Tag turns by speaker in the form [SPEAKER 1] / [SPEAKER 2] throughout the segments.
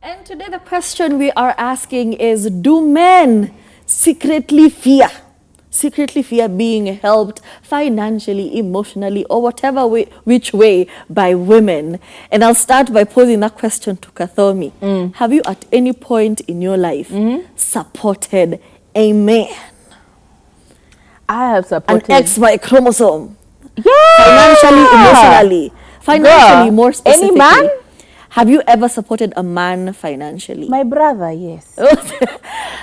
[SPEAKER 1] And today the question we are asking is, do men secretly fear? Secretly fear being helped financially, emotionally, or whatever way, which way by women. And I'll start by posing that question to Kathomi. Have you at any point in your life supported a man?
[SPEAKER 2] I have
[SPEAKER 1] An
[SPEAKER 2] supported
[SPEAKER 1] XY chromosome?
[SPEAKER 2] Yeah.
[SPEAKER 1] Financially, emotionally. Financially,
[SPEAKER 2] Girl,
[SPEAKER 1] more specifically.
[SPEAKER 2] any man?
[SPEAKER 1] Have you ever supported a man financially?
[SPEAKER 2] My brother, yes.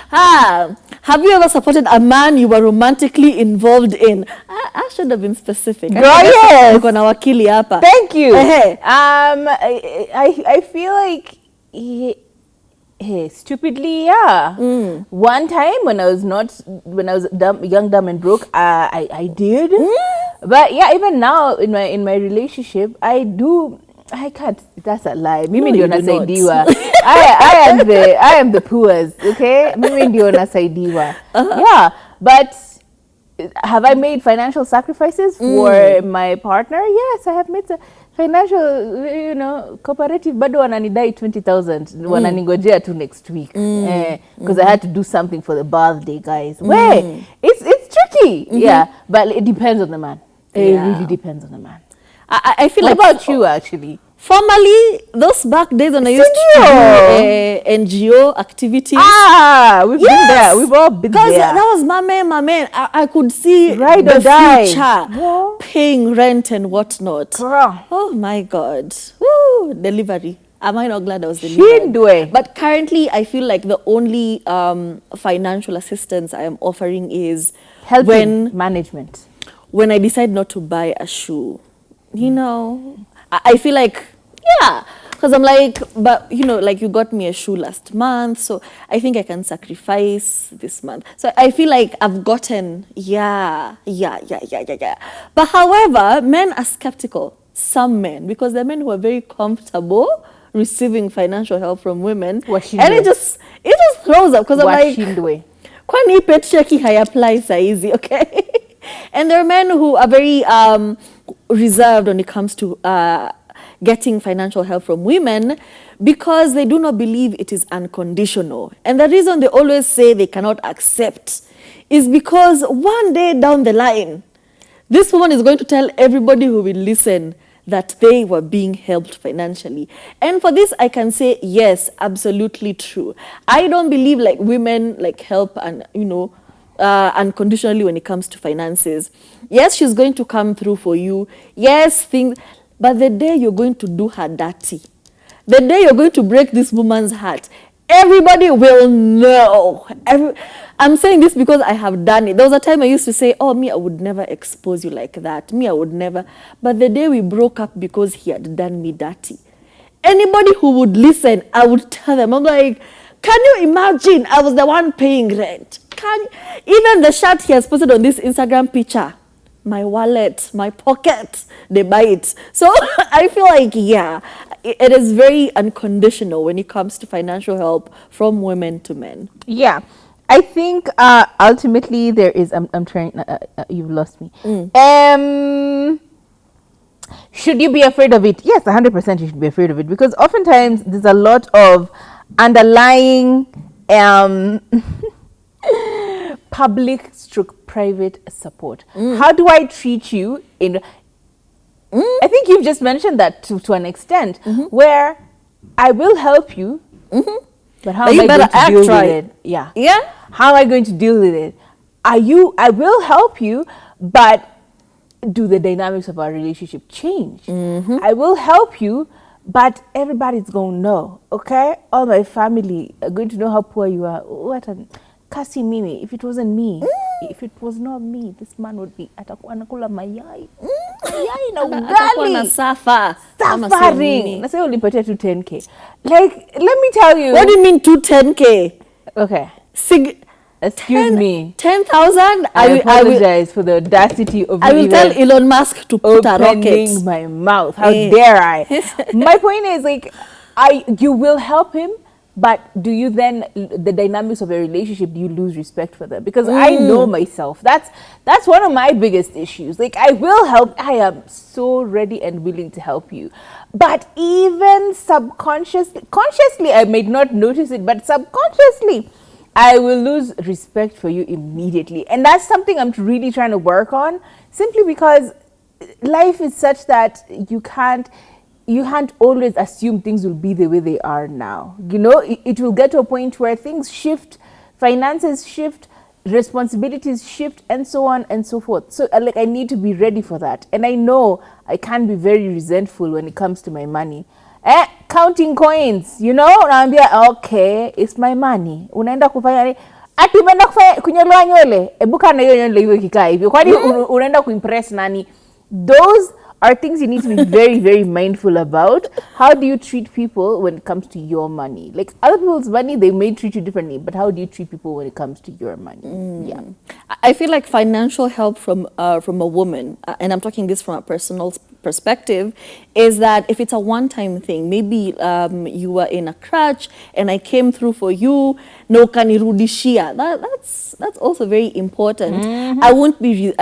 [SPEAKER 1] Have you ever supported a man you were romantically involved in? I should have been specific.
[SPEAKER 2] Girl, yes.
[SPEAKER 1] Niko na wakili hapa.
[SPEAKER 2] Thank you.
[SPEAKER 1] Ehe.
[SPEAKER 2] I feel like stupidly, yeah. One time when I was young, dumb and broke, I did. But yeah, even now in my relationship, I can't. That's a lie. Mimi ndio nasaidiwa. I am the poor's. Okay, mimi ndio nasaidiwa. Yeah, but have I made financial sacrifices for my partner? Yes, I have made financial, cooperative. Bado wananidai 20,000. Wananingojea to next week. Because I had to do something for the birthday, guys. Wait, it's tricky. Yeah, but it depends on the man. It really depends on the man.
[SPEAKER 1] I feel
[SPEAKER 2] What
[SPEAKER 1] like
[SPEAKER 2] about you, actually?
[SPEAKER 1] formerly, those back days when I used to do NGO activities.
[SPEAKER 2] We've been there. We've all been there.
[SPEAKER 1] Because that was my man. I could see
[SPEAKER 2] Ride
[SPEAKER 1] the
[SPEAKER 2] or die.
[SPEAKER 1] future, paying rent and whatnot.
[SPEAKER 2] Girl.
[SPEAKER 1] Oh my God. Woo, delivery. Am I not glad I was delivered?
[SPEAKER 2] Shindwe.
[SPEAKER 1] But currently, I feel like the only financial assistance I am offering is
[SPEAKER 2] Helping management.
[SPEAKER 1] when I decide not to buy a shoe. I feel like, because I'm like, but like you got me a shoe last month, so I think I can sacrifice this month. So I feel like I've gotten, But however, men are skeptical, some men, because there are men who are very comfortable receiving financial help from women. And it just throws up, because I'm like, kwani petreki hai apply saizi, okay? And there are men who are very reserved when it comes to getting financial help from women, because they do not believe it is unconditional. And the reason they always say they cannot accept is because one day down the line, this woman is going to tell everybody who will listen that they were being helped financially. And for this, I can say, yes, absolutely true. I don't believe like women like help and, unconditionally when it comes to finances. Yes, she's going to come through for you. Yes, but the day you're going to do her dirty, the day you're going to break this woman's heart, everybody will know. I'm saying this because I have done it. There was a time I used to say, oh, me, I would never expose you like that. Me, I would never. But the day we broke up because he had done me dirty, anybody who would listen, I would tell them, I'm like, can you imagine I was the one paying rent? Even the shirt he has posted on this Instagram picture, my wallet, my pocket, they buy it. So I feel like, it is very unconditional when it comes to financial help from women to men.
[SPEAKER 2] Yeah. I think ultimately there is, I'm trying, you've lost me. Should you be afraid of it? Yes, 100% you should be afraid of it, because oftentimes there's a lot of underlying public/private support. How do I treat you I think you've just mentioned that to an extent, where I will help you, but how am I going to deal with it? Yeah. How am I going to deal with it? I will help you, but do the dynamics of our relationship change? I will help you, but everybody's going to know, okay? All my family are going to know how poor you are. What an kasi mimi. If it wasn't me, if it was not me, this man would be anakula mayai. Mayai na ugali. Suffering. Nasa ulipatia tu 10K. Like, let me tell you.
[SPEAKER 1] What do you mean 10K?
[SPEAKER 2] Okay. Excuse me.
[SPEAKER 1] 10,000?
[SPEAKER 2] I apologize for the audacity of
[SPEAKER 1] I will tell Elon Musk to put a rocket.
[SPEAKER 2] Opening my mouth. How dare I? My point is, like, you will help him, But do you then, the dynamics of a relationship, do you lose respect for them? Because I know myself. That's one of my biggest issues. Like, I will help. I am so ready and willing to help you. But even consciously, I may not notice it, but subconsciously, I will lose respect for you immediately. And that's something I'm really trying to work on, simply because life is such that you can't always assume things will be the way they are now. You know, it will get to a point where things shift, finances shift, responsibilities shift, and so on and so forth. So like, I need to be ready for that. And I know I can be very resentful when it comes to my money. Counting coins, you know, unaambia okay, it's my money. Unaenda kufanya nini? Ati umeenda kunyolewa nywele. Ebuka na hiyo nywele iwe kikaa hivyo. Kwani unaenda kuimpress nani? Those are things you need to be very, very mindful about. How do you treat people when it comes to your money? Like, other people's money, they may treat you differently, but how do you treat people when it comes to your money? Yeah,
[SPEAKER 1] I feel like financial help from a woman, and I'm talking this from a personal perspective, is that if it's a one-time thing, maybe you were in a crutch and I came through for you, no kanirudishia. That's also very important. I won't be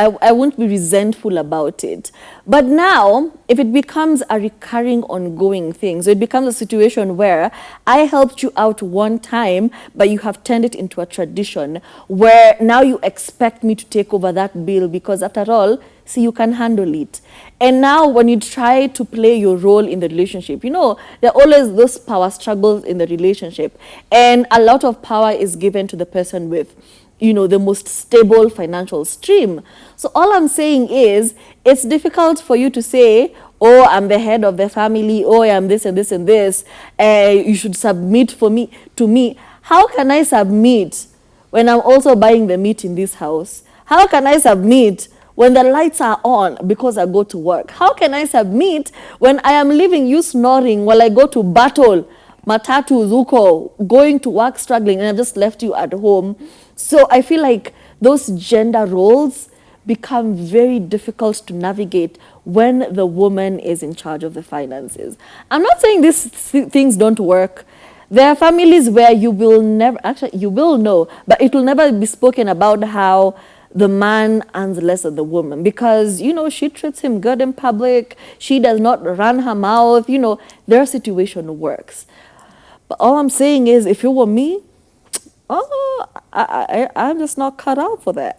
[SPEAKER 1] resentful about it. But now, if it becomes a recurring, ongoing thing, so it becomes a situation where I helped you out one time, but you have turned it into a tradition where now you expect me to take over that bill because, after all, see, you can handle it. And now when you try to play your role in the relationship, you know, there are always those power struggles in the relationship. And a lot of power is given to the person with, you know, the most stable financial stream. So all I'm saying is, it's difficult for you to say, oh, I'm the head of the family, oh, I'm this and this and this, you should submit to me. How can I submit when I'm also buying the meat in this house? How can I submit when the lights are on because I go to work? How can I submit when I am leaving you snoring while I go to battle, matatu, zuko, going to work, struggling, and I've just left you at home? So I feel like those gender roles become very difficult to navigate when the woman is in charge of the finances. I'm not saying these things don't work. There are families where you will never, actually you will know, but it will never be spoken about how the man earns less than the woman because, you know, she treats him good in public. She does not run her mouth. You know, their situation works. But all I'm saying is, if it were me, I'm just not cut out for that.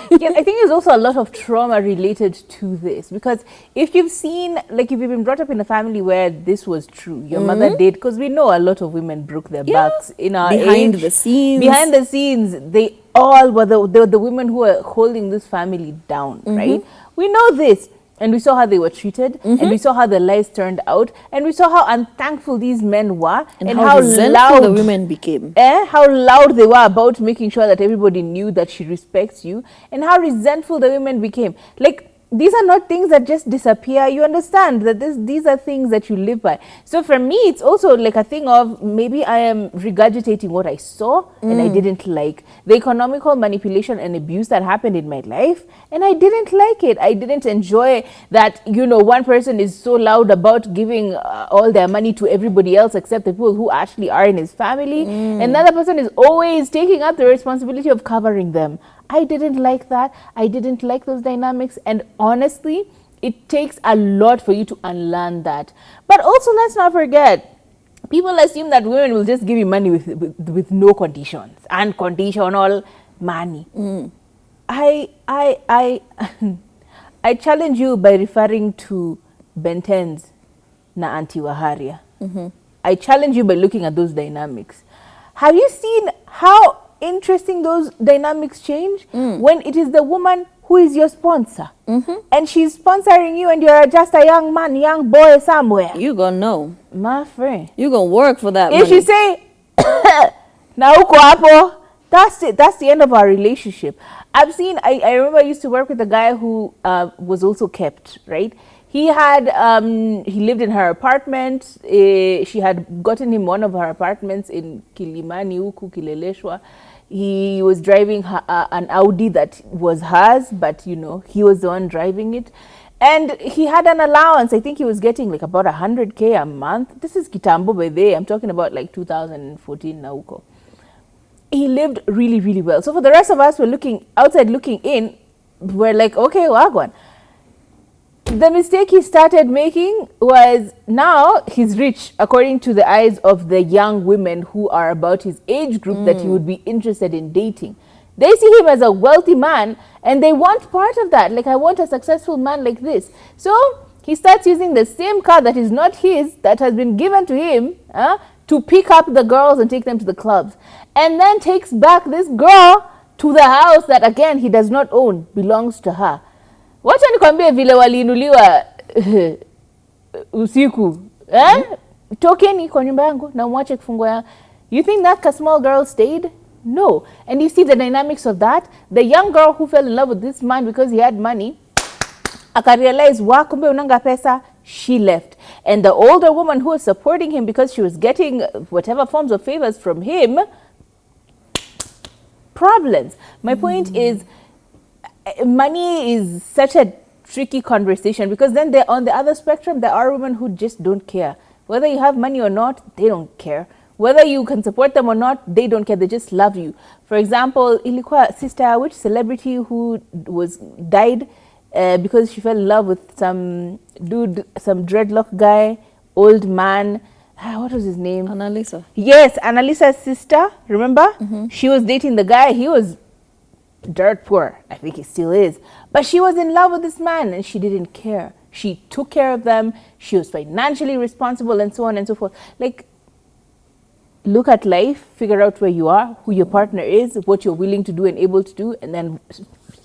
[SPEAKER 2] Yes, I think there's also a lot of trauma related to this because if you've seen, like, if you've been brought up in a family where this was true, your mother did, because we know a lot of women broke their backs in our
[SPEAKER 1] behind the scenes.
[SPEAKER 2] Behind the scenes, they all were the women who were holding this family down, right? We know this. And we saw how they were treated, and we saw how their lives turned out, and we saw how unthankful these men were, and how loud
[SPEAKER 1] the women became.
[SPEAKER 2] How loud they were about making sure that everybody knew that she respects you, and how resentful the women became. Like, these are not things that just disappear. You understand that these are things that you live by. So for me, it's also like a thing of maybe I am regurgitating what I saw and I didn't like. The economical manipulation and abuse that happened in my life, and I didn't like it. I didn't enjoy that, you know, one person is so loud about giving all their money to everybody else except the people who actually are in his family. And another person is always taking up the responsibility of covering them. I didn't like that. I didn't like those dynamics. And honestly, it takes a lot for you to unlearn that. But also, let's not forget, people assume that women will just give you money with no conditions. Unconditional money. I challenge you by referring to Ben 10's na Auntie Waharia. I challenge you by looking at those dynamics. Have you seen how interesting those dynamics change when it is the woman who is your sponsor and she's sponsoring you and you're just a young man, young boy somewhere?
[SPEAKER 1] You gonna know,
[SPEAKER 2] my friend.
[SPEAKER 1] You gonna work for that
[SPEAKER 2] if
[SPEAKER 1] money.
[SPEAKER 2] She say na uko hapo, that's it. That's the end of our relationship. I remember I used to work with a guy who was also kept, right? He lived in her apartment. She had gotten him one of her apartments in Kilimani, huku Kileleshwa. He was driving an Audi that was hers, but, you know, he was the one driving it. And he had an allowance. I think he was getting like about 100K a month. This is kitambo by day. I'm talking about like 2014 nauko. He lived really, really well. So for the rest of us, we're looking outside, looking in. We're like, okay, wagwan. The mistake he started making was now he's rich, according to the eyes of the young women who are about his age group that he would be interested in dating. They see him as a wealthy man and they want part of that. Like, I want a successful man like this. So he starts using the same car that is not his, that has been given to him, to pick up the girls and take them to the clubs. And then takes back this girl to the house that, again, he does not own, belongs to her. Wacha nikwambie vile waliinuliwa usiku. Tokeni kwa nyumba yangu na mwache kufungua yangu. You think that small girl stayed? No. And you see the dynamics of that. The young girl who fell in love with this man because he had money, akarealize, kumbe unanga pesa, she left. And the older woman who was supporting him because she was getting whatever forms of favors from him, problems. My point is, money is such a tricky conversation because then on the other spectrum, there are women who just don't care. Whether you have money or not, they don't care. Whether you can support them or not, they don't care. They just love you. For example, ilikuwa sister, which celebrity who died because she fell in love with some dude, some dreadlock guy, old man. What was his name?
[SPEAKER 1] Annalisa.
[SPEAKER 2] Yes, Annalisa's sister. Remember? She was dating the guy. He was dirt poor. I think he still is. But she was in love with this man and she didn't care. She took care of them. She was financially responsible and so on and so forth. Like, look at life, figure out where you are, who your partner is, what you're willing to do and able to do, and then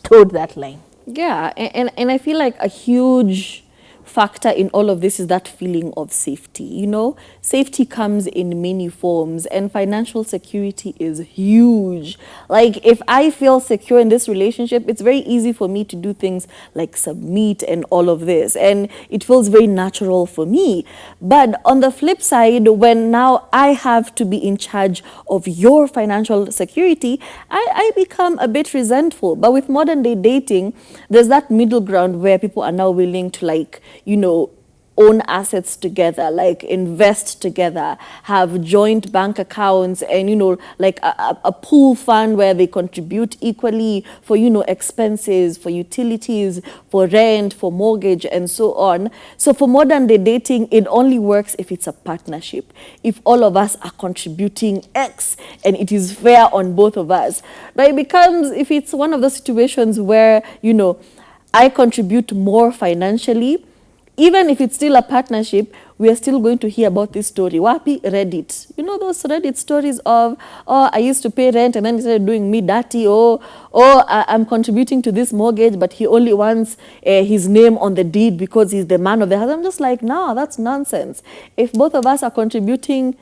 [SPEAKER 2] toward that line.
[SPEAKER 1] Yeah, and I feel like a huge factor in all of this is that feeling of safety. You know, safety comes in many forms and financial security is huge. Like, if I feel secure in this relationship, it's very easy for me to do things like submit and all of this, and it feels very natural for me. But on the flip side, when now I have to be in charge of your financial security, I become a bit resentful. But with modern day dating, there's that middle ground where people are now willing to, like, you know, own assets together, like invest together, have joint bank accounts, and, you know, like a pool fund where they contribute equally for, you know, expenses, for utilities, for rent, for mortgage, and so on. So for modern day dating, it only works if it's a partnership, if all of us are contributing X and it is fair on both of us. But it becomes, if it's one of those situations where, you know, I contribute more financially, even if it's still a partnership, we are still going to hear about this story. Wapi? Reddit. You know those Reddit stories of, oh, I used to pay rent and then he started doing me dirty. I'm contributing to this mortgage, but he only wants his name on the deed because he's the man of the house. I'm just like, no, that's nonsense. If both of us are contributing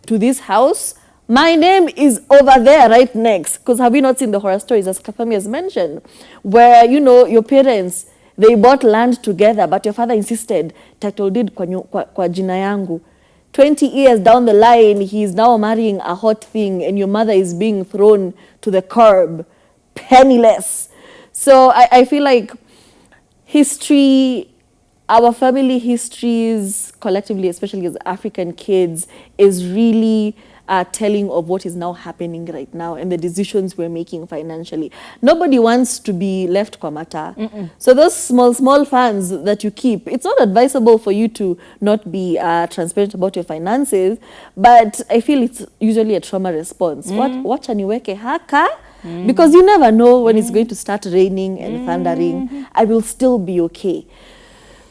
[SPEAKER 1] to this house, my name is over there right next. Because have you not seen the horror stories, as Kafami has mentioned, where, you know, your parents, they bought land together, but your father insisted, title deed kwa jina yangu. 20 years down the line, he is now marrying a hot thing, and your mother is being thrown to the curb, penniless. So I feel like history, our family histories, collectively, especially as African kids, is really telling of what is now happening right now and the decisions we're making financially. Nobody wants to be left kwa mata. So those small funds that you keep, it's not advisable for you to not be transparent about your finances, but I feel it's usually a trauma response. Wacha niweke haka, because you never know when it's going to start raining and thundering. I will still be okay.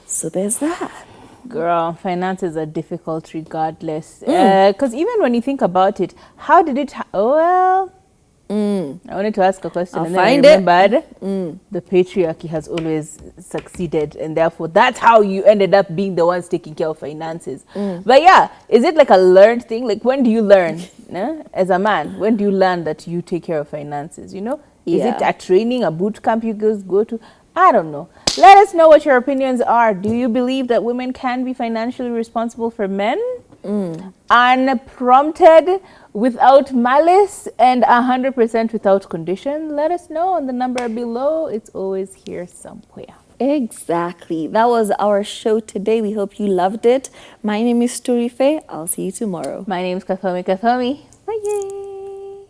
[SPEAKER 1] So there's that.
[SPEAKER 2] Girl, finances are difficult regardless. Because even when you think about it, how did it... I wanted to ask a question and then I remembered the patriarchy has always succeeded, and therefore that's how you ended up being the ones taking care of finances. But yeah, is it like a learned thing? Like, when do you learn, as a man, when do you learn that you take care of finances, you know? Is it a training, a boot camp you guys go to? I don't know. Let us know what your opinions are. Do you believe that women can be financially responsible for men? Unprompted, without malice, and 100% without condition? Let us know on the number below. It's always here somewhere.
[SPEAKER 1] Exactly. That was our show today. We hope you loved it. My name is Turife. I'll see you tomorrow.
[SPEAKER 2] My name is Kathomi. Bye.